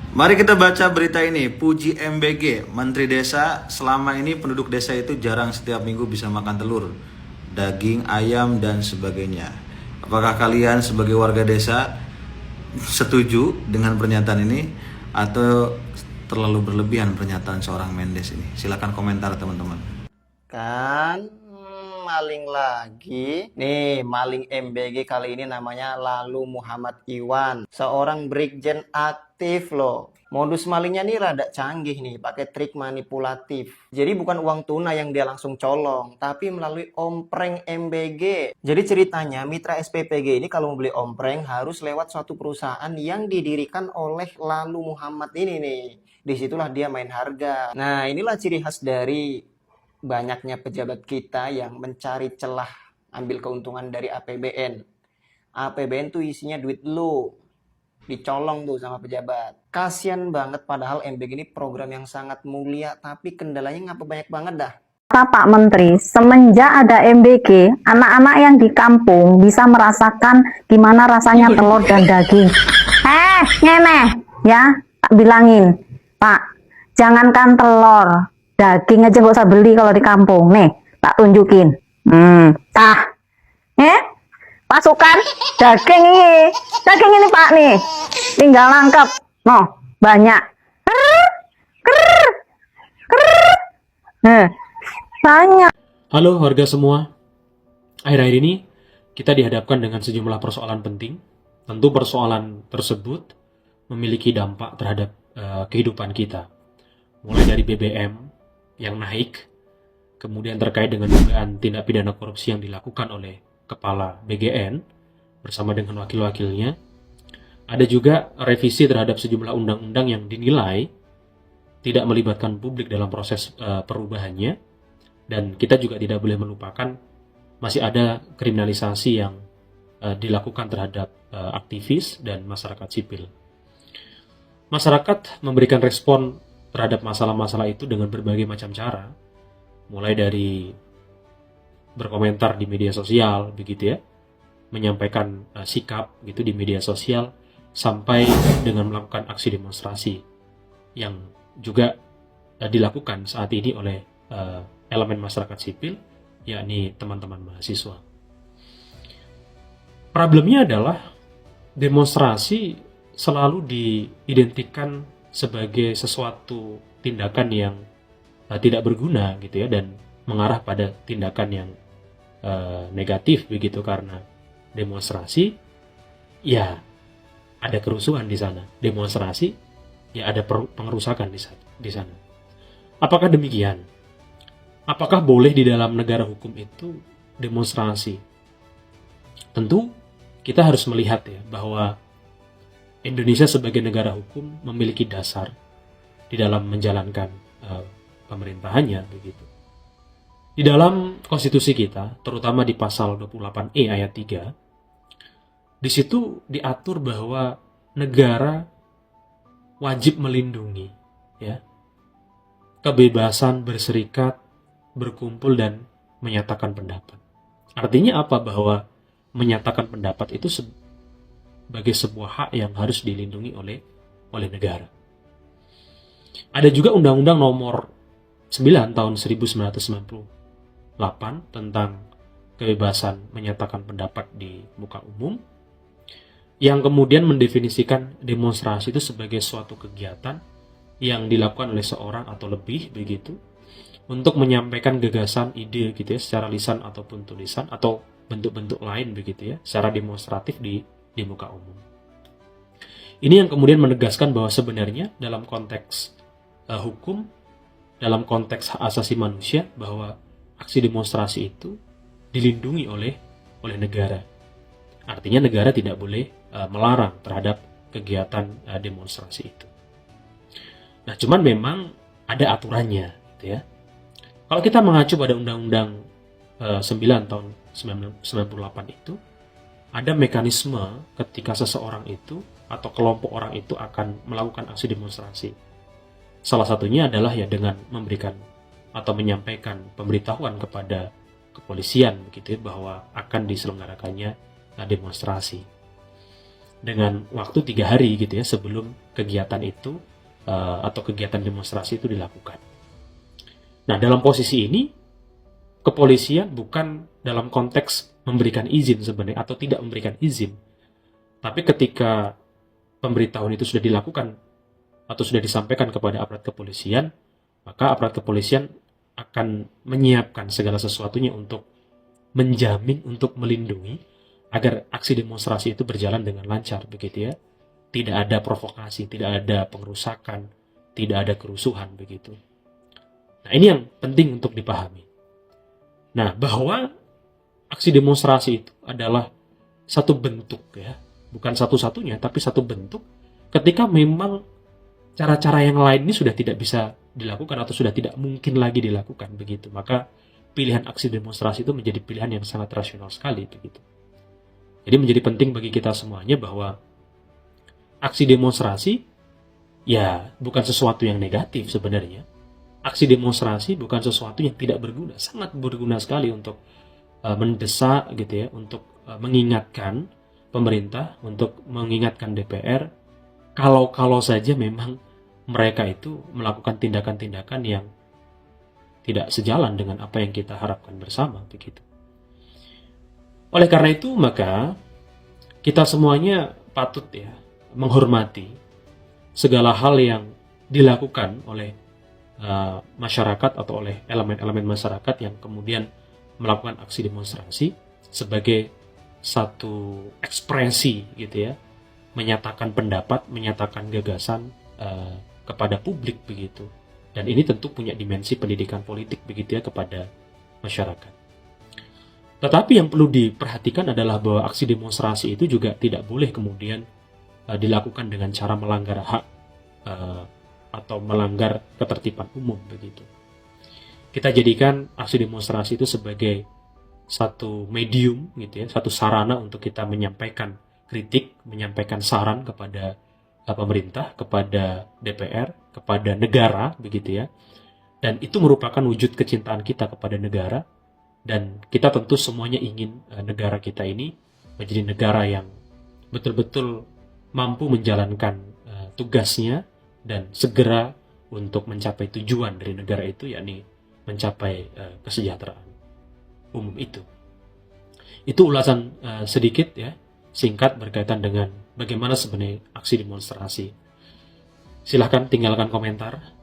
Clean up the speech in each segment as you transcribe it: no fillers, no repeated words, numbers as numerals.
Mari kita baca berita ini. Puji MBG, Menteri Desa, selama ini penduduk desa itu jarang setiap minggu bisa makan telur, daging, ayam, dan sebagainya. Apakah kalian sebagai warga desa setuju dengan pernyataan ini atau terlalu berlebihan pernyataan seorang Mendes ini? Silakan komentar teman-teman. Kan maling lagi. Nih, maling MBG kali ini namanya Lalu Muhammad Iwan. Seorang brigjen aktif loh. Modus malingnya nih rada canggih nih, pakai trik manipulatif. Jadi bukan uang tunai yang dia langsung colong, tapi melalui ompreng MBG. Jadi ceritanya mitra SPPG ini kalau mau beli ompreng harus lewat suatu perusahaan yang didirikan oleh Lalu Muhammad ini nih. Disitulah dia main harga. Nah, inilah ciri khas dari banyaknya pejabat kita yang mencari celah ambil keuntungan dari APBN. APBN tuh isinya duit lu, dicolong tuh sama pejabat. Kasian banget padahal MBG ini program yang sangat mulia, tapi kendalanya ngapa banyak banget dah. Pak Menteri, semenjak ada MBG, anak-anak yang di kampung bisa merasakan gimana rasanya telur dan daging. Nyeneh, ya, tak bilangin, Pak, jangankan telur, daging aja nggak usah beli kalau di kampung. Nih, tak tunjukin. Pasukan daging ini Pak nih, tinggal nangkep. Noh, banyak. Banyak. Halo warga semua, akhir-akhir ini kita dihadapkan dengan sejumlah persoalan penting. Tentu persoalan tersebut memiliki dampak terhadap kehidupan kita. Mulai dari BBM yang naik, kemudian terkait dengan dugaan tindak pidana korupsi yang dilakukan oleh Kepala BGN bersama dengan wakil-wakilnya. Ada juga revisi terhadap sejumlah undang-undang yang dinilai tidak melibatkan publik dalam proses perubahannya. Dan kita juga tidak boleh melupakan masih ada kriminalisasi yang dilakukan terhadap aktivis dan masyarakat sipil. Masyarakat memberikan respon terhadap masalah-masalah itu dengan berbagai macam cara, mulai dari berkomentar di media sosial, begitu ya, menyampaikan sikap gitu di media sosial, sampai dengan melakukan aksi demonstrasi yang juga dilakukan saat ini oleh elemen masyarakat sipil, yakni teman-teman mahasiswa. Problemnya adalah demonstrasi selalu diidentikan sebagai sesuatu tindakan yang tidak berguna gitu ya, dan mengarah pada tindakan yang negatif begitu, karena demonstrasi ya ada kerusuhan di sana, demonstrasi ya ada pengerusakan di sana. Apakah demikian? Apakah boleh di dalam negara hukum itu demonstrasi? Tentu kita harus melihat ya bahwa Indonesia sebagai negara hukum memiliki dasar di dalam menjalankan pemerintahannya begitu. Di dalam konstitusi kita, terutama di pasal 28E ayat 3, di situ diatur bahwa negara wajib melindungi ya kebebasan berserikat, berkumpul, dan menyatakan pendapat. Artinya apa? Bahwa menyatakan pendapat itu sebagai sebuah hak yang harus dilindungi oleh negara. Ada juga Undang-Undang Nomor 9 tahun 1998 tentang kebebasan menyatakan pendapat di muka umum, yang kemudian mendefinisikan demonstrasi itu sebagai suatu kegiatan yang dilakukan oleh seorang atau lebih begitu untuk menyampaikan gagasan, ide gitu ya, secara lisan ataupun tulisan atau bentuk-bentuk lain begitu ya, secara demonstratif di muka umum. Ini yang kemudian menegaskan bahwa sebenarnya dalam konteks hukum, dalam konteks hak asasi manusia, bahwa aksi demonstrasi itu dilindungi oleh negara. Artinya negara tidak boleh melarang terhadap kegiatan demonstrasi itu. Nah, cuman memang ada aturannya gitu ya. Kalau kita mengacu pada Undang-Undang 9 tahun 1998 itu, ada mekanisme ketika seseorang itu atau kelompok orang itu akan melakukan aksi demonstrasi. Salah satunya adalah ya dengan memberikan atau menyampaikan pemberitahuan kepada kepolisian begitu ya, bahwa akan diselenggarakannya demonstrasi. dengan waktu 3 hari gitu ya sebelum kegiatan itu atau kegiatan demonstrasi itu dilakukan. Nah, dalam posisi ini kepolisian bukan dalam konteks memberikan izin sebenarnya atau tidak memberikan izin, tapi ketika pemberitahuan itu sudah dilakukan atau sudah disampaikan kepada aparat kepolisian, maka aparat kepolisian akan menyiapkan segala sesuatunya untuk menjamin, untuk melindungi agar aksi demonstrasi itu berjalan dengan lancar, begitu ya. Tidak ada provokasi, tidak ada pengerusakan, tidak ada kerusuhan, begitu. Nah, ini yang penting untuk dipahami. Nah, bahwa aksi demonstrasi itu adalah satu bentuk ya, bukan satu-satunya, tapi satu bentuk ketika memang cara-cara yang lain ini sudah tidak bisa dilakukan atau sudah tidak mungkin lagi dilakukan, begitu. Maka pilihan aksi demonstrasi itu menjadi pilihan yang sangat rasional sekali, begitu. Jadi menjadi penting bagi kita semuanya bahwa aksi demonstrasi ya bukan sesuatu yang negatif sebenarnya. Aksi demonstrasi bukan sesuatu yang tidak berguna, sangat berguna sekali untuk mendesak gitu ya, untuk mengingatkan pemerintah, untuk mengingatkan DPR kalau saja memang mereka itu melakukan tindakan-tindakan yang tidak sejalan dengan apa yang kita harapkan bersama, begitu. Oleh karena itu, maka kita semuanya patut ya menghormati segala hal yang dilakukan oleh masyarakat atau oleh elemen-elemen masyarakat yang kemudian melakukan aksi demonstrasi sebagai satu ekspresi gitu ya, menyatakan pendapat, menyatakan gagasan kepada publik, begitu. Dan ini tentu punya dimensi pendidikan politik, begitu ya, kepada masyarakat. Tetapi yang perlu diperhatikan adalah bahwa aksi demonstrasi itu juga tidak boleh kemudian dilakukan dengan cara melanggar hak atau melanggar ketertiban umum, begitu. Kita jadikan aksi demonstrasi itu sebagai satu medium gitu ya, satu sarana untuk kita menyampaikan kritik, menyampaikan saran kepada pemerintah, kepada DPR, kepada negara, begitu ya. Dan itu merupakan wujud kecintaan kita kepada negara, dan kita tentu semuanya ingin negara kita ini menjadi negara yang betul-betul mampu menjalankan tugasnya dan segera untuk mencapai tujuan dari negara itu, yakni mencapai kesejahteraan umum itu. Itu ulasan sedikit ya, singkat berkaitan dengan bagaimana sebenarnya aksi demonstrasi. Silahkan tinggalkan komentar.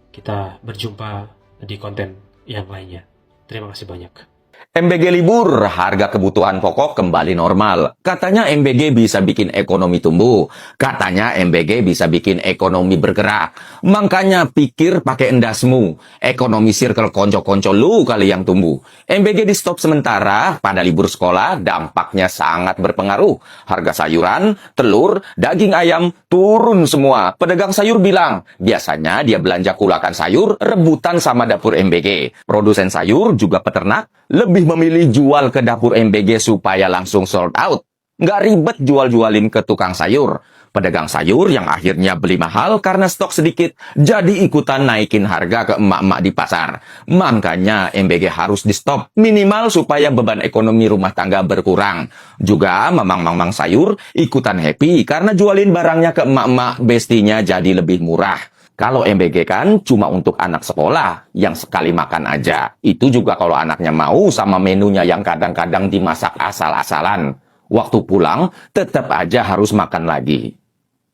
Kita berjumpa di konten yang lainnya. Terima kasih banyak. MBG libur, harga kebutuhan pokok kembali normal. Katanya MBG bisa bikin ekonomi tumbuh. Katanya MBG bisa bikin ekonomi bergerak. Makanya pikir pakai endasmu. Ekonomi circle konco-konco lu kali yang tumbuh. MBG di stop sementara pada libur sekolah, dampaknya sangat berpengaruh. Harga sayuran, telur, daging ayam turun semua. Pedagang sayur bilang, biasanya dia belanja kulakan sayur rebutan sama dapur MBG. Produsen sayur juga peternak lebih memilih jual ke dapur MBG supaya langsung sold out. Nggak ribet jual-jualin ke tukang sayur. Pedagang sayur yang akhirnya beli mahal karena stok sedikit, jadi ikutan naikin harga ke emak-emak di pasar. Makanya MBG harus di stop, minimal supaya beban ekonomi rumah tangga berkurang. Juga mamang-mamang sayur ikutan happy karena jualin barangnya ke emak-emak bestinya jadi lebih murah. Kalau MBG kan cuma untuk anak sekolah yang sekali makan aja. Itu juga kalau anaknya mau sama menunya yang kadang-kadang dimasak asal-asalan. Waktu pulang tetap aja harus makan lagi.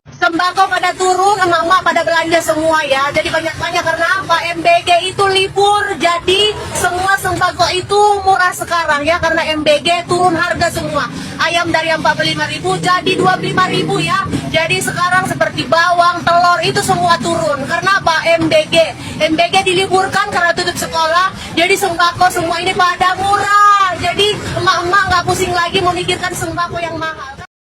Sembako pada turun, emak-emak pada belanja semua ya. Jadi banyak-banyak karena apa? MBG itu libur, jadi semua sembako itu murah sekarang ya. Karena MBG turun harga semua. Ayam dari yang 45.000 jadi 25.000 ya. Jadi sekarang seperti bawang, telur itu semua turun. Karena apa? MBG diliburkan karena tutup sekolah. Jadi sembako semua ini pada murah. Jadi emak-emak nggak pusing lagi memikirkan sembako yang mahal.